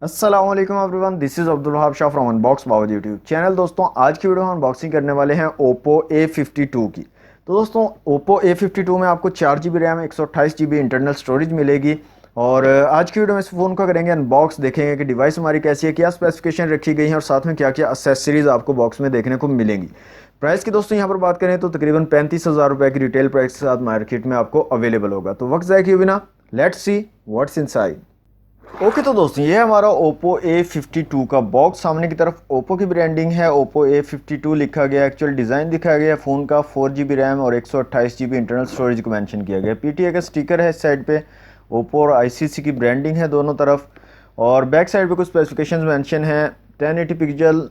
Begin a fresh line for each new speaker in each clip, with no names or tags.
अस्सलाम वालेकुम everyone, this is Abdul Wahab Shah from unbox बावज यूट्यूब चैनल। दोस्तों आज की वीडियो हम अनबॉक्सिंग करने वाले हैं ओप्पो A52 की। तो दोस्तों ओप्पो A52 में आपको 4 GB RAM 128 GB internal storage मिलेगी। और आज की वीडियो में इस फ़ोन को करेंगे अनबॉक्स, देखेंगे कि डिवाइस हमारी कैसी है, क्या स्पेसिफिकेशन रखी गई है और साथ में क्या क्या एक्सेसरीज़ आपको बॉक्स में देखने को मिलेंगी। प्राइस की दोस्तों यहाँ पर बात करें तो तकरीबन 35,000 रुपये की रिटेल प्राइस के साथ मार्केट में आपको अवेलेबल होगा। तो वक्त ज़ाया किए बिना let's see what's inside. Okay तो दोस्तों ये हमारा Oppo A52 का बॉक्स। सामने की तरफ Oppo की ब्रांडिंग है, Oppo A52 लिखा गया। एक्चुअल डिज़ाइन दिखाया गया फ़ोन का। 4 GB रैम और 128 GB इंटरनल स्टोरेज को मेंशन किया गया। PTA का स्टिकर है इस साइड पे। Oppo और ICC की ब्रांडिंग है दोनों तरफ। और बैक साइड पे कुछ स्पेसिफिकेशंस मेंशन है। 1080 पिक्सल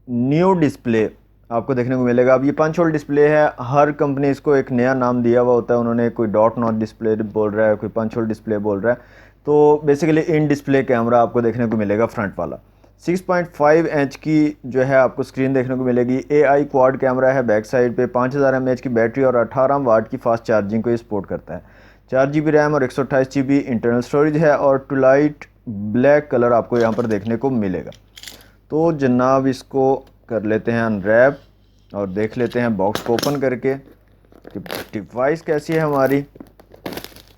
न्यू डिस्प्ले आपको देखने को मिलेगा। अब ये पंच होल डिस्प्ले है, हर कंपनी इसको एक नया नाम दिया हुआ होता है। उन्होंने कोई डॉट नॉट डिस्प्ले बोल रहा है, कोई पंच होल डिस्प्ले बोल रहा है। तो बेसिकली इन डिस्प्ले कैमरा आपको देखने को मिलेगा फ्रंट वाला। 6.5 इंच की जो है आपको स्क्रीन देखने को मिलेगी। AI क्वाड कैमरा है बैक साइड पे। 5000 mAh की बैटरी और 18 वाट की फास्ट चार्जिंग को ये सपोर्ट करता है। 4 GB रैम और 128 GB इंटरनल स्टोरेज है और टूलाइट ब्लैक कलर आपको यहाँ पर देखने को मिलेगा। तो जनाब इसको कर लेते हैं अनरैप और देख लेते हैं बॉक्स को ओपन करके कि डिवाइस कैसी है हमारी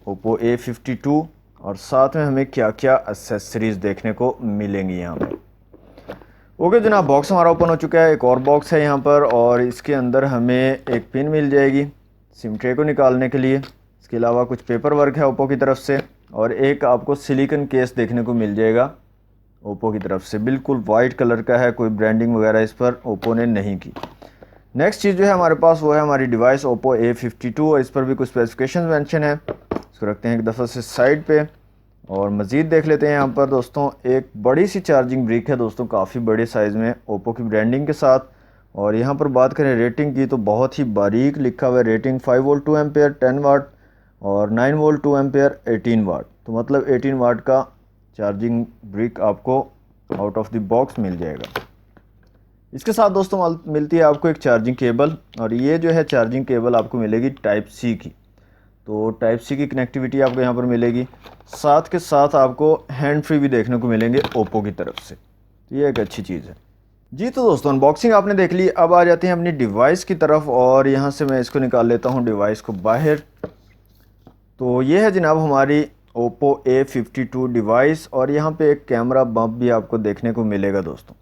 Oppo A52 और साथ में हमें क्या क्या एक्सेसरीज देखने को मिलेंगी यहाँ पर। ओके जनाब, बॉक्स हमारा ओपन हो चुका है। एक और बॉक्स है यहाँ पर और इसके अंदर हमें एक पिन मिल जाएगी सिम ट्रे को निकालने के लिए। इसके अलावा कुछ पेपर वर्क है ओप्पो की तरफ से और एक आपको सिलिकॉन केस देखने को मिल जाएगा ओप्पो की तरफ से। बिल्कुल वाइट कलर का है, कोई ब्रांडिंग वगैरह इस पर ओप्पो ने नहीं की। नेक्स्ट चीज़ जो है हमारे पास वो है हमारी डिवाइस Oppo A52 और इस पर भी कुछ स्पेसिफिकेशन मेंशन है। इसको रखते हैं एक दफ़ा से साइड पे और मज़ीद देख लेते हैं। यहाँ पर दोस्तों एक बड़ी सी चार्जिंग ब्रिक है दोस्तों, काफ़ी बड़े साइज़ में Oppo की ब्रांडिंग के साथ। और यहाँ पर बात करें रेटिंग की तो बहुत ही बारीक लिखा हुआ है रेटिंग। 5 वोल्ट 2 एम्पेयर 10 वाट और 9 वोल्ट 2 एम्पेयर 18 वाट। तो मतलब 18 वाट का चार्जिंग ब्रिक आपको आउट ऑफ द बॉक्स मिल जाएगा। इसके साथ दोस्तों मिलती है आपको एक चार्जिंग केबल और ये जो है चार्जिंग केबल आपको मिलेगी टाइप सी की। तो टाइप सी की कनेक्टिविटी आपको यहाँ पर मिलेगी। साथ के साथ आपको हैंड फ्री भी देखने को मिलेंगे ओप्पो की तरफ से, तो ये एक अच्छी चीज़ है जी। तो दोस्तों अनबॉक्सिंग आपने देख ली, अब आ जाते हैं अपनी डिवाइस की तरफ और यहाँ से मैं इसको निकाल लेता हूँ डिवाइस को बाहर। तो ये है जनाब हमारी Oppo A52 डिवाइस और यहाँ पे एक कैमरा बम्प भी आपको देखने को मिलेगा दोस्तों।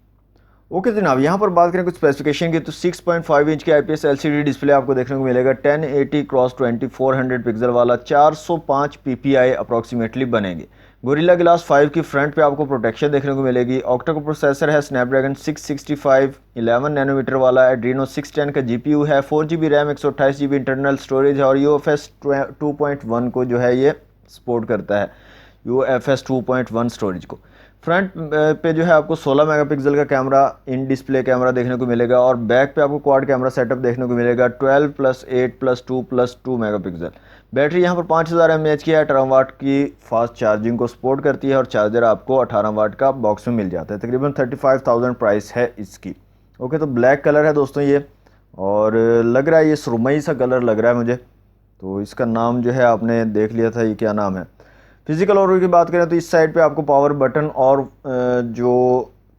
ओके जनाब, यहाँ पर बात करें कुछ स्पेसिफिकेशन की तो 6.5 इंच की IPS LCD डिस्प्ले आपको देखने को मिलेगा। 1080 क्रॉस 2400 पिक्सल वाला 405 PPI अप्रॉक्सीमेटली बनेंगे। गोरिल्ला ग्लास 5 की फ्रंट पे आपको प्रोटेक्शन देखने को मिलेगी। ऑक्टा का प्रोसेसर है स्नैपड्रैगन 665 11 नैनोमीटर वाला। एड्रीनो 610 का GPU है। 4 GB RAM 128 GB internal storage है और UFS 2.1 को जो है ये सपोर्ट करता है, UFS 2.1 स्टोरेज को। फ्रंट पे जो है आपको 16 मेगापिक्सल का कैमरा इन डिस्प्ले कैमरा देखने को मिलेगा और बैक पे आपको क्वाड कैमरा सेटअप देखने को मिलेगा 12+8+2+2 मेगापिक्सल। बैटरी यहाँ पर 5000 mAh की है। 18 वाट की फास्ट चार्जिंग को सपोर्ट करती है और चार्जर आपको 18 वाट का बॉक्स में मिल जाता है। तकरीबन 35,000 प्राइस है इसकी। ओके तो ब्लैक कलर है दोस्तों ये और लग रहा है ये सुरमई सा कलर लग रहा है मुझे। तो इसका नाम जो है आपने देख लिया था, ये क्या नाम है। फिजिकल ओवरव्यू की बात करें तो इस साइड पे आपको पावर बटन और जो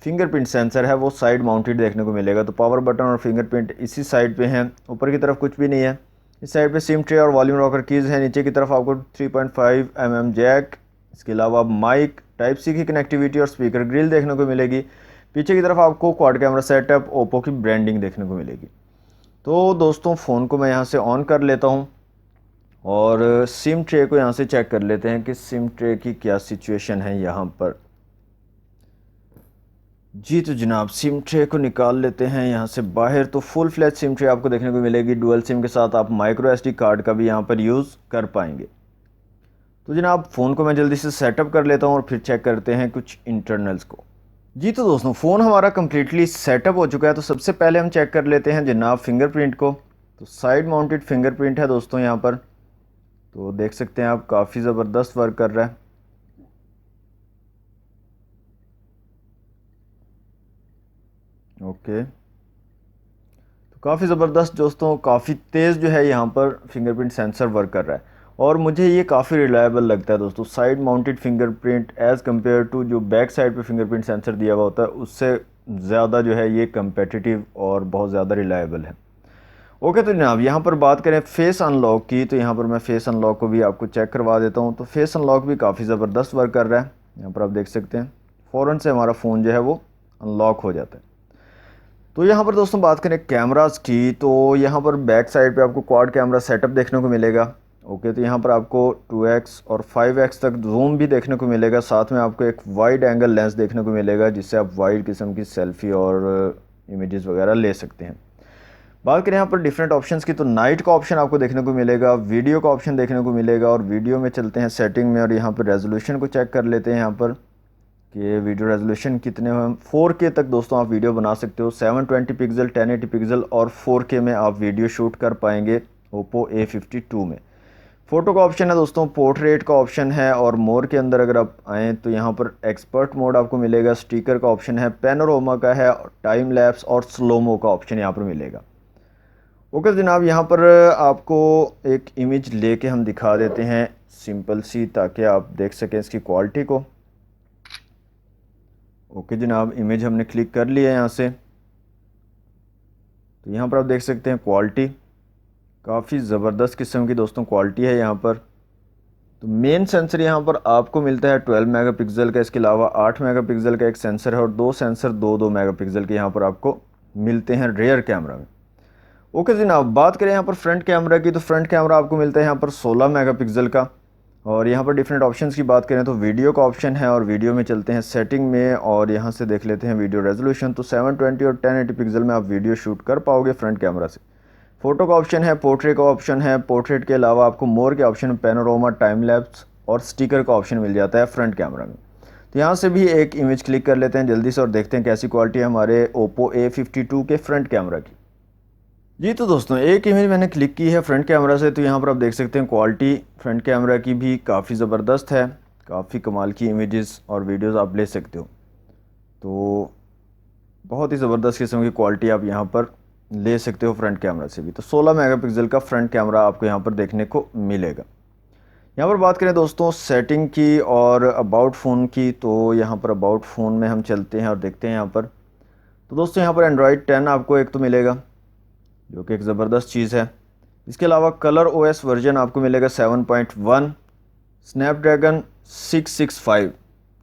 फिंगरप्रिंट सेंसर है वो साइड माउंटेड देखने को मिलेगा। तो पावर बटन और फिंगरप्रिंट इसी साइड पे हैं, ऊपर की तरफ कुछ भी नहीं है। इस साइड पे सिम ट्रे और वॉल्यूम रॉकर कीज़ है। नीचे की तरफ आपको 3.5 mm जैक, इसके अलावा माइक टाइप सी की कनेक्टिविटी और स्पीकर ग्रिल देखने को मिलेगी। पीछे की तरफ आपको क्वाड कैमरा सेटअप ओप्पो की ब्रांडिंग देखने को मिलेगी। तो दोस्तों फ़ोन को मैं यहाँ से ऑन कर लेता हूँ और सिम ट्रे को यहाँ से चेक कर लेते हैं कि सिम ट्रे की क्या सिचुएशन है यहाँ पर। जी तो जनाब सिम ट्रे को निकाल लेते हैं यहाँ से बाहर। तो फुल फ्लैश सिम ट्रे आपको देखने को मिलेगी। डुअल सिम के साथ आप माइक्रो SD कार्ड का भी यहाँ पर यूज़ कर पाएंगे। तो जनाब फ़ोन को मैं जल्दी से सेटअप कर लेता हूँ और फिर चेक करते हैं कुछ इंटरनल्स को। जी तो दोस्तों फ़ोन हमारा कम्प्लीटली सेटअप हो चुका है। तो सबसे पहले हम चेक कर लेते हैं जनाब फिंगरप्रिंट को। तो साइड माउंटेड फिंगरप्रिंट है दोस्तों यहाँ पर, तो देख सकते हैं आप काफ़ी ज़बरदस्त वर्क कर रहा है। ओके तो काफ़ी ज़बरदस्त दोस्तों, काफ़ी तेज़ जो है यहाँ पर फिंगरप्रिंट सेंसर वर्क कर रहा है। और मुझे ये काफ़ी रिलायबल लगता है दोस्तों। Side mounted fingerprint as compare to जो बैक साइड पे फिंगरप्रिंट सेंसर दिया हुआ होता है उससे ज़्यादा जो है ये कम्पेटिटिव और बहुत ज़्यादा रिलायबल है। ओके तो जनाब यहाँ पर बात करें फेस अनलॉक की, तो यहाँ पर मैं फेस अनलॉक को भी आपको चेक करवा देता हूँ। तो फेस अनलॉक भी काफ़ी ज़बरदस्त वर्क कर रहा है। यहाँ पर आप देख सकते हैं फ़ौरन से हमारा फ़ोन जो है वो अनलॉक हो जाता है। तो यहाँ पर दोस्तों बात करें कैमरास की, तो यहाँ पर बैक साइड पे आपको क्वाड कैमरा सेटअप देखने को मिलेगा। ओके तो यहाँ पर आपको 2x और 5x तक जूम भी देखने को मिलेगा। साथ में आपको एक वाइड एंगल लेंस देखने को मिलेगा जिससे आप वाइड किस्म की सेल्फी और इमेजेस वगैरह ले सकते हैं। बात करें यहाँ पर डिफरेंट ऑप्शंस की, तो नाइट का ऑप्शन आपको देखने को मिलेगा, वीडियो का ऑप्शन देखने को मिलेगा। और वीडियो में चलते हैं सेटिंग में और यहाँ पर रेजोल्यूशन को चेक कर लेते हैं यहाँ पर कि वीडियो रेजोल्यूशन कितने हैं। 4K तक दोस्तों आप वीडियो बना सकते हो, 720 पिक्सल, 1080 पिक्सल और 4K में आप वीडियो शूट कर पाएंगे ओप्पो A52 में। फ़ोटो का ऑप्शन है दोस्तों, पोर्ट्रेट का ऑप्शन है और मोर के अंदर अगर आप आएँ तो यहाँ पर एक्सपर्ट मोड आपको मिलेगा, स्टिकर का ऑप्शन है, पैनोरामा का है, टाइम लैप्स और स्लोमो का ऑप्शन यहाँ पर मिलेगा। ओके जनाब यहाँ पर आपको एक इमेज लेके हम दिखा देते हैं सिंपल सी, ताकि आप देख सकें इसकी क्वालिटी को। ओके जनाब इमेज हमने क्लिक कर लिया है यहाँ से, तो यहाँ पर आप देख सकते हैं क्वालिटी काफ़ी ज़बरदस्त किस्म की दोस्तों क्वालिटी है यहाँ पर। तो मेन सेंसर यहाँ पर आपको मिलता है 12 मेगापिक्सल का, इसके अलावा 8 मेगापिक्सल का एक सेंसर है और दो सेंसर 2-2 मेगापिक्सल के यहाँ पर आपको मिलते हैं रेयर कैमरा में। ओके जनाब बात करें यहाँ पर फ्रंट कैमरा की, तो फ्रंट कैमरा आपको मिलता है यहाँ पर 16 मेगापिक्सल का। और यहाँ पर डिफरेंट ऑप्शंस की बात करें तो वीडियो का ऑप्शन है और वीडियो में चलते हैं सेटिंग में और यहाँ से देख लेते हैं वीडियो रेजोल्यूशन। तो 720 और 1080 पिक्सल में आप वीडियो शूट कर पाओगे फ्रंट कैमरा से। फ़ोटो का ऑप्शन है, पोर्ट्रेट का ऑप्शन है, पोर्ट्रेट के अलावा आपको मोर के ऑप्शन, पैनोरामा, टाइम लैप्स और स्टिकर का ऑप्शन मिल जाता है फ्रंट कैमरा में। तो यहाँ से भी एक इमेज क्लिक कर लेते हैं जल्दी से और देखते हैं कैसी क्वालिटी है हमारे ओप्पो A52 के फ्रंट कैमरा की। जी तो दोस्तों एक इमेज मैंने क्लिक की है फ्रंट कैमरा से, तो यहाँ पर आप देख सकते हैं क्वालिटी फ्रंट कैमरा की भी काफ़ी ज़बरदस्त है, काफ़ी कमाल की इमेजेस और वीडियोस आप ले सकते हो। तो बहुत ही ज़बरदस्त किस्म की क्वालिटी आप यहाँ पर ले सकते हो फ्रंट कैमरा से भी। तो 16 मेगापिक्सल का फ्रंट कैमरा आपको यहाँ पर देखने को मिलेगा। यहाँ पर बात करें दोस्तों सेटिंग की और अबाउट फ़ोन की, तो यहाँ पर अबाउट फ़ोन में हम चलते हैं और देखते हैं यहाँ पर। तो दोस्तों यहाँ पर एंड्रॉयड 10 आपको एक तो मिलेगा जो कि एक ज़बरदस्त चीज़ है। इसके अलावा कलर OS वर्जन आपको मिलेगा 7.1, स्नैपड्रैगन 665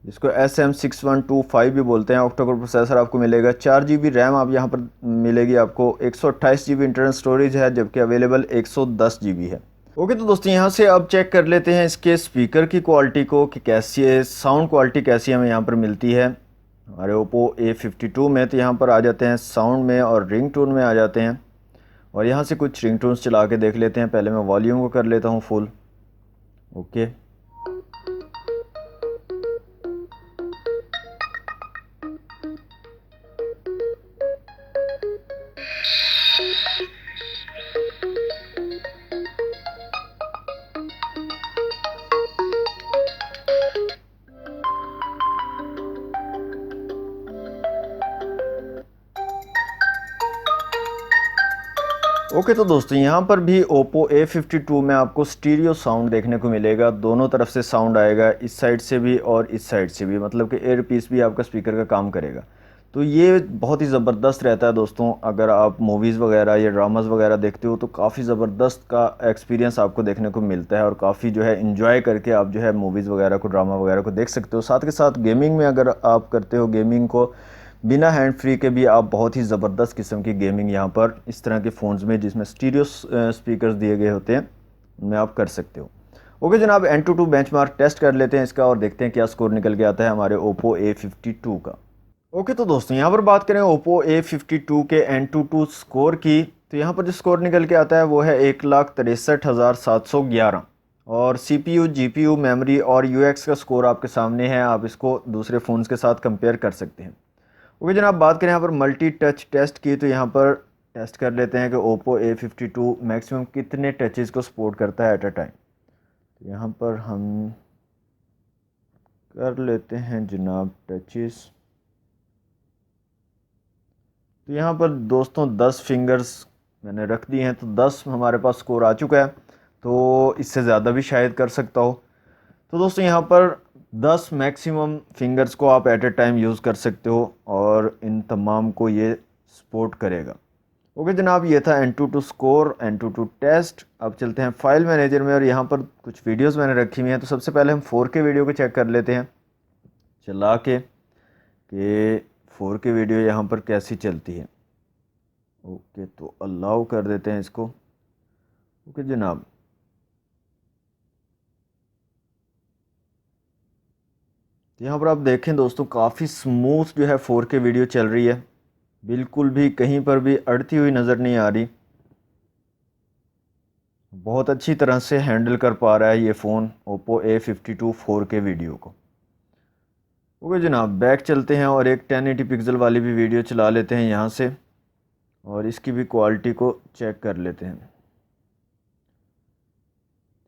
जिसको SM6125 भी बोलते हैं, ऑक्टा कोर प्रोसेसर आपको मिलेगा, 4 GB रैम आप यहाँ पर मिलेगी आपको, 128 GB इंटरनल स्टोरेज है जबकि अवेलेबल 110 GB है। ओके तो दोस्तों यहाँ से अब चेक कर लेते हैं इसके स्पीकर की क्वालिटी को कि कैसी है, साउंड क्वालिटी कैसी हमें यहाँ पर मिलती है हमारे ओप्पो A52 में। तो यहाँ पर आ जाते हैं साउंड में और रिंग टोन में आ जाते हैं और यहाँ से कुछ रिंगटोन्स चला के देख लेते हैं। पहले मैं वॉल्यूम को कर लेता हूँ फुल। ओके ओके तो दोस्तों यहाँ पर भी ओप्पो A52 में आपको स्टीरियो साउंड देखने को मिलेगा, दोनों तरफ से साउंड आएगा, इस साइड से भी और इस साइड से भी, मतलब कि एयर पीस भी आपका स्पीकर का काम करेगा। तो ये बहुत ही ज़बरदस्त रहता है दोस्तों। अगर आप मूवीज़ वगैरह या ड्रामास वगैरह देखते हो तो काफ़ी ज़बरदस्त का एक्सपीरियंस आपको देखने को मिलता है और काफ़ी जो है इंजॉय करके आप जो है मूवीज़ वगैरह को, ड्रामा वगैरह को देख सकते हो। साथ के साथ गेमिंग में अगर आप करते हो, गेमिंग को बिना हैंड फ्री के भी आप बहुत ही ज़बरदस्त किस्म की गेमिंग यहाँ पर इस तरह के फ़ोन्स में जिसमें स्टीरियो स्पीकर्स दिए गए होते हैं उनमें आप कर सकते हो। ओके जनाब Antutu बेंचमार्क टेस्ट कर लेते हैं इसका और देखते हैं क्या स्कोर निकल के आता है हमारे ओप्पो A52 का। ओके तो दोस्तों यहाँ पर बात करें ओप्पो A52 के Antutu स्कोर की, तो यहाँ पर जो स्कोर निकल के आता है वो है 1,63,711 और CPU, GPU, मेमोरी और UX का स्कोर आपके सामने है, आप इसको दूसरे फ़ोन्स के साथ कंपेयर कर सकते हैं। ओके जनाब बात करें यहाँ पर मल्टी टच टेस्ट की, तो यहाँ पर टेस्ट कर लेते हैं कि ओप्पो A52 मैक्सिमम कितने टचेस को सपोर्ट करता है एट अ टाइम। तो यहाँ पर हम कर लेते हैं जनाब टचेस। तो यहाँ पर दोस्तों 10 फिंगर्स मैंने रख दी हैं, तो 10 हमारे पास स्कोर आ चुका है। तो इससे ज़्यादा भी शायद कर सकता हो। तो दोस्तों यहाँ पर 10 मैक्सिमम फिंगर्स को आप एट ए टाइम यूज़ कर सकते हो और इन तमाम को ये सपोर्ट करेगा। ओके जनाब, ये था Antutu स्कोर, Antutu टेस्ट। अब चलते हैं फाइल मैनेजर में और यहाँ पर कुछ वीडियोस मैंने रखी हुई हैं। तो सबसे पहले हम 4K वीडियो को चेक कर लेते हैं चला के कि 4K वीडियो यहाँ पर कैसी चलती है। ओके तो अलाउ कर देते हैं इसको। ओके जनाब, यहाँ पर आप देखें दोस्तों काफ़ी स्मूथ जो है 4K वीडियो चल रही है, बिल्कुल भी कहीं पर भी अड़ती हुई नज़र नहीं आ रही। बहुत अच्छी तरह से हैंडल कर पा रहा है ये phone Oppo A52 4K video को। ओके जनाब, बैक चलते हैं और एक 1080 पिक्सल वाली भी वीडियो चला लेते हैं यहाँ से और इसकी भी क्वालिटी को चेक कर लेते हैं।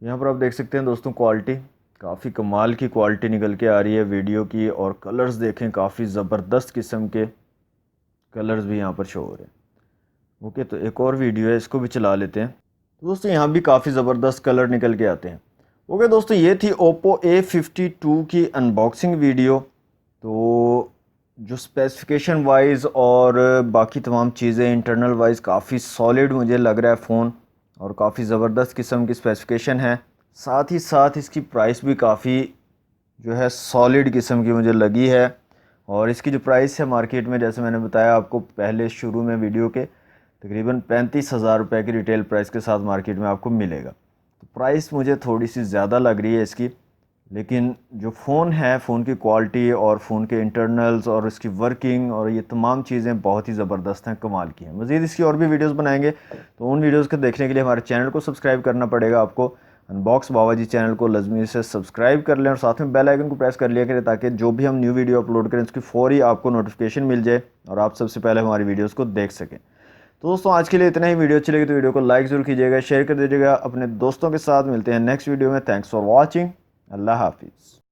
यहाँ पर आप देख सकते हैं दोस्तों क्वालिटी काफ़ी कमाल की क्वालिटी निकल के आ रही है वीडियो की, और कलर्स देखें काफ़ी ज़बरदस्त किस्म के कलर्स भी यहाँ पर शो हो रहे हैं। ओके तो एक और वीडियो है, इसको भी चला लेते हैं। तो दोस्तों यहाँ भी काफ़ी ज़बरदस्त कलर निकल के आते हैं। ओके दोस्तों, ये थी Oppo A52 की अनबॉक्सिंग वीडियो। तो जो स्पेसिफिकेशन वाइज और बाकी तमाम चीज़ें इंटरनल वाइज काफ़ी सॉलिड मुझे लग रहा है फ़ोन, और काफ़ी ज़बरदस्त किस्म की स्पेसिफिकेशन है। साथ ही साथ इसकी प्राइस भी काफ़ी जो है सॉलिड किस्म की मुझे लगी है। और इसकी जो प्राइस है मार्केट में, जैसे मैंने बताया आपको पहले शुरू में वीडियो के, तकरीबन 35,000 रुपये की रिटेल प्राइस के साथ मार्केट में आपको मिलेगा। तो प्राइस मुझे थोड़ी सी ज़्यादा लग रही है इसकी, लेकिन जो फ़ोन है, फ़ोन की क्वालिटी और फ़ोन के इंटरनल्स और इसकी वर्किंग और ये तमाम चीज़ें बहुत ही ज़बरदस्त हैं, कमाल की हैं। मज़ीद इसकी और भी वीडियोस बनाएंगे, तो उन वीडियोस को देखने के लिए हमारे चैनल को सब्सक्राइब करना पड़ेगा आपको। अनबॉक्स बाबा जी चैनल को लाजमी से सब्सक्राइब कर लें और साथ में बेल आइकन को प्रेस कर लिया करें, ताकि जो भी हम न्यू वीडियो अपलोड करें उसकी फ़ौरी आपको नोटिफिकेशन मिल जाए और आप सबसे पहले हमारी वीडियोज़ को देख सकें। तो दोस्तों आज के लिए इतना ही। वीडियो अच्छी लगी तो वीडियो को लाइक ज़रूर कीजिएगा, शेयर कर दीजिएगा अपने दोस्तों के साथ। मिलते हैं नेक्स्ट वीडियो में। Thanks for watching. अल्लाह हाफिज़।